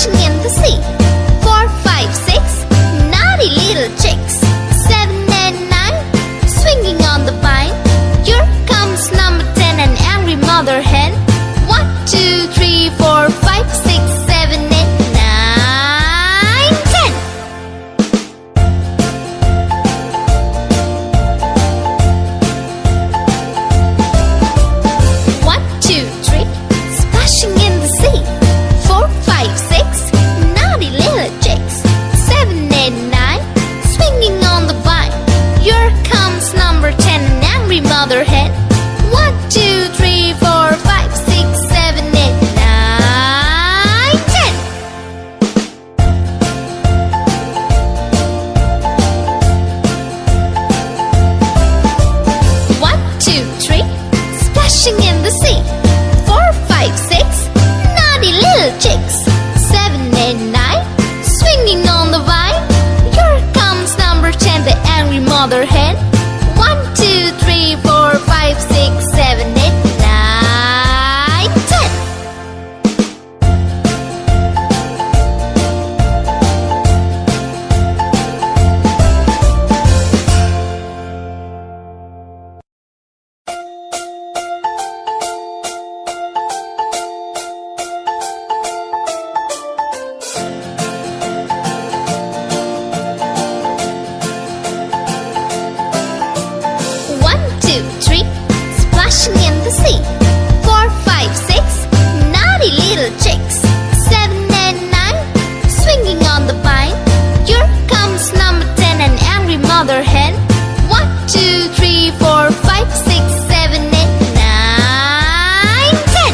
splashing in the sea. 4, 5, 6, naughty little chicks. 7 and 9, swinging on the vine. Here comes number 10, an angry mother hen. 1, 2, 3, 4, 5, 6, 7, 8, 9, 10. 1, 2, 3, splashing in the sea. 4, 5, 6, naughty little chicks. 7, 8, 9, swinging on the vine. Here comes number 10, an angry mother hen. 1, 2, 3, 4, 5, 6, 7, 8, 9, 10. 1, 2, 3, splashing in the sea. 4, 5, 6, naughty little chicks. 7, 8, 9, swinging on the vine. Here comes number 10, the angry mother hen. 1, 2, 3, 4, 5, 6, 7, 8, 9, 10. 1, 2, 3, splashing in the sea. 4, 5, 6, naughty little chicks. 7 and 9, swinging on the vine. Here comes number 10, an angry mother hen. 1, 2, 3, 4, 5, 6, 7, 8, 9, 10.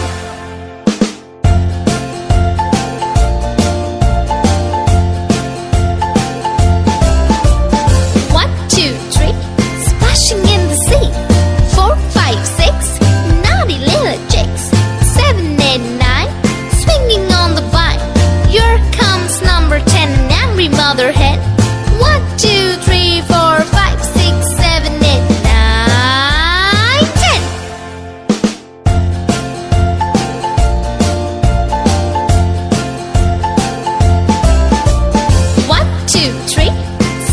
1, 2, 3, splashing in the sea. 4, 5, 6, naughty little chicks. 7, 8, 9, swinging on the vine. Here comes number 10, an angry mother hen. 1, 2, 3, 4, 5, 6, 7, 8, 9, 10. 1, 2, 3,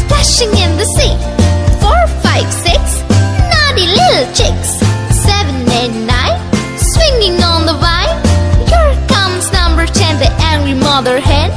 splashing in the sea. 4, 5, 6, naughty little chicks. 7, 8, 9, swinging on the vine. Here comes number 10, the angry mother hen.